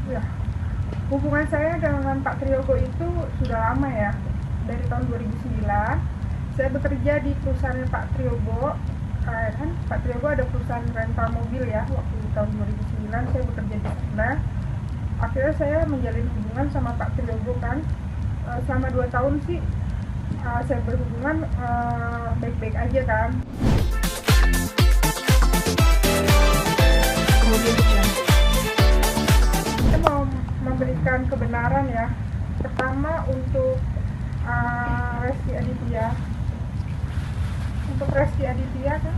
Ya, hubungan saya dengan Pak Triyogo itu sudah lama ya, dari tahun 2009. Saya bekerja di perusahaan Pak Triyogo, kan Pak Triyogo ada perusahaan rental mobil ya, waktu tahun 2009 saya bekerja di sana. Akhirnya saya menjalin hubungan sama Pak Triyogo kan, selama 2 tahun sih saya berhubungan baik-baik aja kan. Kita mau memberikan kebenaran ya. Pertama untuk Reski Aditya. Untuk Reski Aditya kan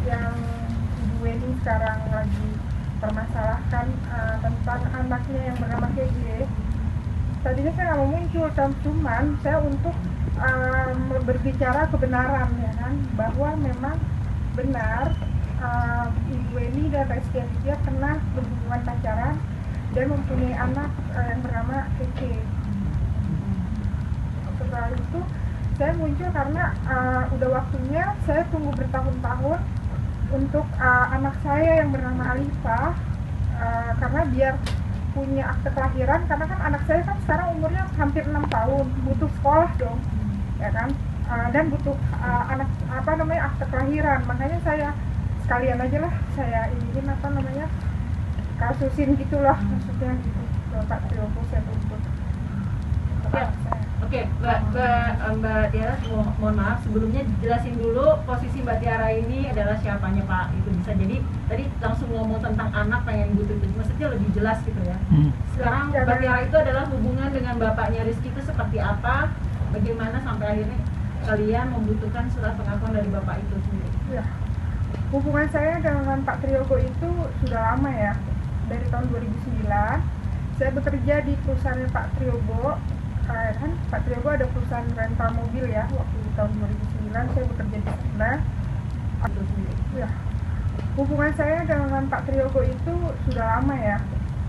yang Ibu Weni sekarang lagi permasalahkan tentang anaknya yang bernama KJ. Tadinya saya nggak mau muncul, cuman saya untuk berbicara kebenaran ya kan, bahwa memang benar Ibu Weni dan Reski Aditya pernah berhubungan pacaran dan mempunyai anak yang bernama Keke. Setelah itu saya muncul karena udah waktunya saya tunggu bertahun-tahun untuk anak saya yang bernama Alifah, karena biar punya akte kelahiran, karena kan anak saya kan sekarang umurnya hampir 6 tahun, butuh sekolah dong ya kan, dan butuh akte kelahiran. Makanya saya sekalian aja lah saya iniin kasusin gitulah, maksudnya gitu ke Pak Triyogo saya tuntut. Oke, Mbak Tiara, mohon maaf sebelumnya jelasin dulu posisi Mbak Tiara ini adalah siapanya Pak. Itu bisa jadi tadi langsung ngomong tentang anak pengen butuh itu, maksudnya lebih jelas gitu ya. Sekarang Mbak Tiara itu adalah hubungan dengan bapaknya Rizky itu seperti apa? Bagaimana sampai akhirnya kalian membutuhkan surat pengakuan dari bapak itu sendiri? Ya, hubungan saya dengan Pak Triyogo itu sudah lama ya, dari tahun 2009. Saya bekerja di perusahaan Pak Triyogo, kan Pak Triyogo ada perusahaan rental mobil ya, waktu tahun 2009 saya bekerja di sana. Ya, hubungan saya dengan Pak Triyogo itu sudah lama ya,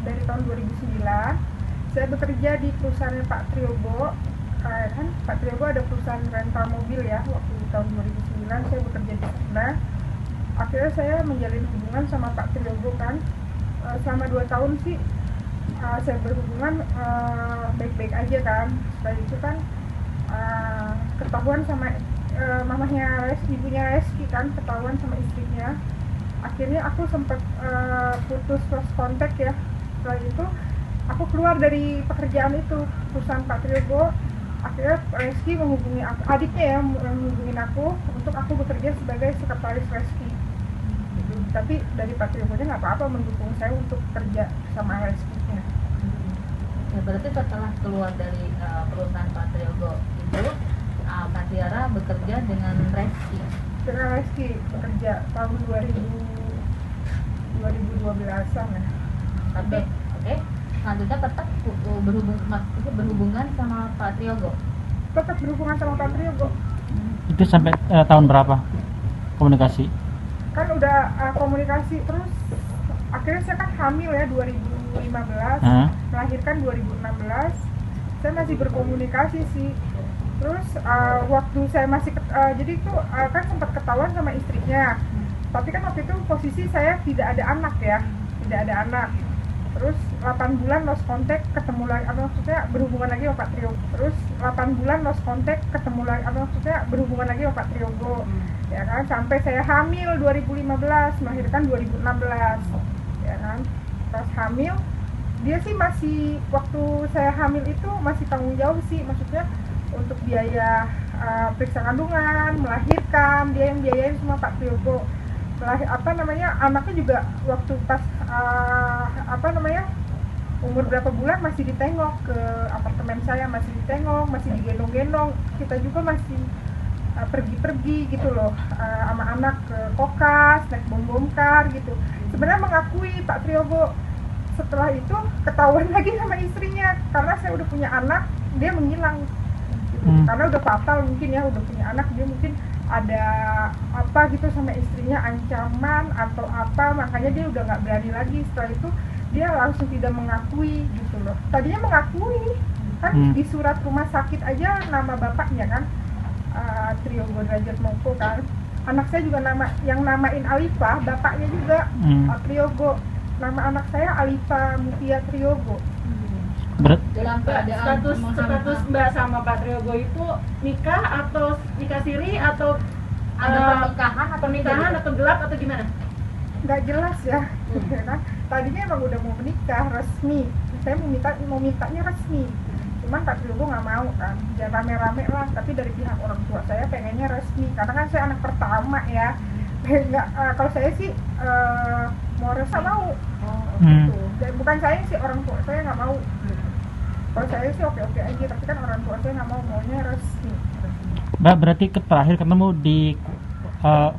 dari tahun 2009. Saya bekerja di perusahaan Pak Triyogo, kan Pak Triyogo ada perusahaan rental mobil ya, waktu tahun 2009 saya bekerja di sana. Akhirnya saya menjalin hubungan sama Pak Triyogo kan, selama 2 tahun sih saya berhubungan baik-baik aja kan. Setelah itu kan ketahuan sama mamahnya Reski, ibunya Reski kan, ketahuan sama istrinya. Akhirnya aku sempat putus lost contact ya. Setelah itu aku keluar dari pekerjaan itu, perusahaan Pak Triyogo. Akhirnya Reski menghubungi aku, adiknya ya menghubungin aku untuk aku bekerja sebagai sekretaris Reski. Tapi dari Pak Triyogo-nya nggak apa-apa mendukung saya untuk kerja sama Reski-nya. Ya, berarti setelah keluar dari perusahaan Pak Triyogo itu Mbak Tiara bekerja dengan Reski. Dengan Reski bekerja tahun 2012-an ya. Tapi oke, selanjutnya tetap berhubungan sama Pak Triyogo. Tetap berhubungan sama Pak Triyogo. Itu sampai tahun berapa komunikasi? Kan udah komunikasi terus. Akhirnya saya kan hamil ya 2015, melahirkan 2016. Saya masih berkomunikasi sih. Terus waktu saya masih jadi itu kan sempat ketahuan sama istrinya. Tapi kan waktu itu posisi saya tidak ada anak ya, tidak ada anak. Terus 8 bulan lost contact, ketemu lagi, maksudnya berhubungan lagi sama Pak Triyogo. Terus 8 bulan lost contact, ketemu lagi, maksudnya berhubungan lagi sama Pak Triyogo. Ya kan, sampai saya hamil 2015, melahirkan 2016. Ya kan, pas hamil dia sih masih, waktu saya hamil itu masih tanggung jawab sih, maksudnya untuk biaya periksa kandungan, melahirkan, dia yang biayain semua Pak Triyogo. Anaknya juga waktu pas umur berapa bulan masih ditengok ke apartemen saya, masih ditengok, masih digendong-gendong. Kita juga masih pergi-pergi gitu loh, sama anak ke kokas, naik bom-bomkar gitu. Sebenarnya mengakui Pak Triyogo. Setelah itu ketahuan lagi sama istrinya, karena saya udah punya anak, dia menghilang gitu. Karena udah fatal mungkin ya, udah punya anak, dia mungkin ada apa gitu sama istrinya, ancaman atau apa, makanya dia udah nggak berani lagi. Setelah itu dia langsung tidak mengakui gitu loh. Tadinya mengakui kan, di surat rumah sakit aja nama bapaknya kan, Triyogo Derajat Moko kan. Anak saya juga yang namain Alifah, bapaknya juga Pak Triyogo. Nama anak saya Alifa Mutia Triogo. Dalam keadaan status menghamil. Mbak sama Pak Triogo itu nikah atau nikah siri atau Ada pernikahan atau pernikahan atau gelap atau gimana? Nggak jelas ya, gitu kan. Tadinya emang udah mau menikah resmi, saya mau mintanya resmi, cuman Pak Triogo nggak mau kan, jangan rame-rame lah. Tapi dari pihak orang tua saya pengennya resmi, karena kan saya anak pertama ya. Nggak, kalau saya sih mau resa mau, gitu. Dan bukan saya sih, orang tua saya nggak mau. Kalau saya sih oke-oke aja, tapi kan orang tua saya nggak mau, maunya resmi. Mbak berarti terakhir ketemu di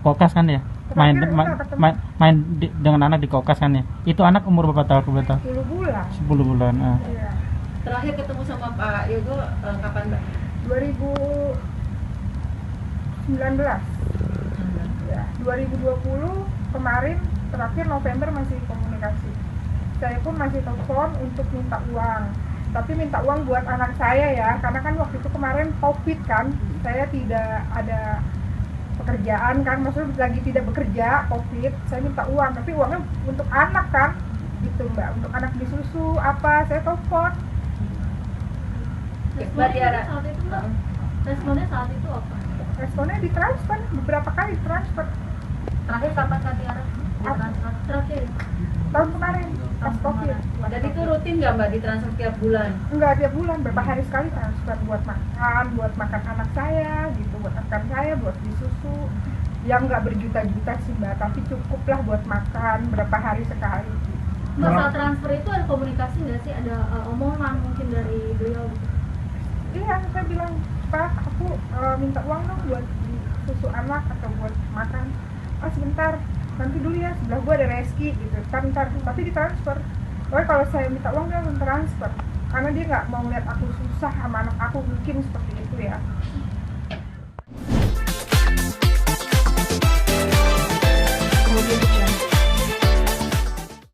kokas kan ya? Main Terakhir enggak ketemu. main dengan anak di kokas kan ya? Itu anak umur berapa tahun? 10 bulan. 10 bulan. Iya. Terakhir ketemu sama Pak Yogo kapan Mbak? 2019. Ya, 2020 kemarin terakhir November masih komunikasi. Saya pun masih telepon untuk minta uang. Tapi minta uang buat anak saya ya, karena kan waktu itu kemarin Covid kan, saya tidak ada pekerjaan kan, maksudnya lagi tidak bekerja, Covid, saya minta uang, tapi uangnya untuk anak kan, gitu Mbak, untuk anak beli susu apa, saya telepon. Mbak Tiara. Saat itu Mbak, responnya saat itu apa? Responnya ditransfer, beberapa kali ditransfer. Terakhir kapan Kak Tiara? Ditransfer? Terakhir. Tahun kemarin, pas Covid. Dan itu rutin nggak Mbak ditransfer tiap bulan? Enggak tiap bulan, berapa hari sekali transfer buat makan anak saya gitu, buat makan saya, buat beli susu. Yang nggak berjuta-juta sih Mbak, tapi cukup lah buat makan berapa hari sekali. Mbak, saat transfer itu ada komunikasi nggak sih? Ada omongan mungkin dari beliau gitu? Iya, saya bilang, Pak, aku minta uang dong buat beli susu anak atau buat makan. Oh sebentar, nanti dulu ya, sebelah gua ada reski gitu, ntar, tapi ditransfer. Pokoknya kalau saya minta uang dia langsung transfer, karena dia nggak mau lihat aku susah sama anak aku, mungkin seperti itu ya.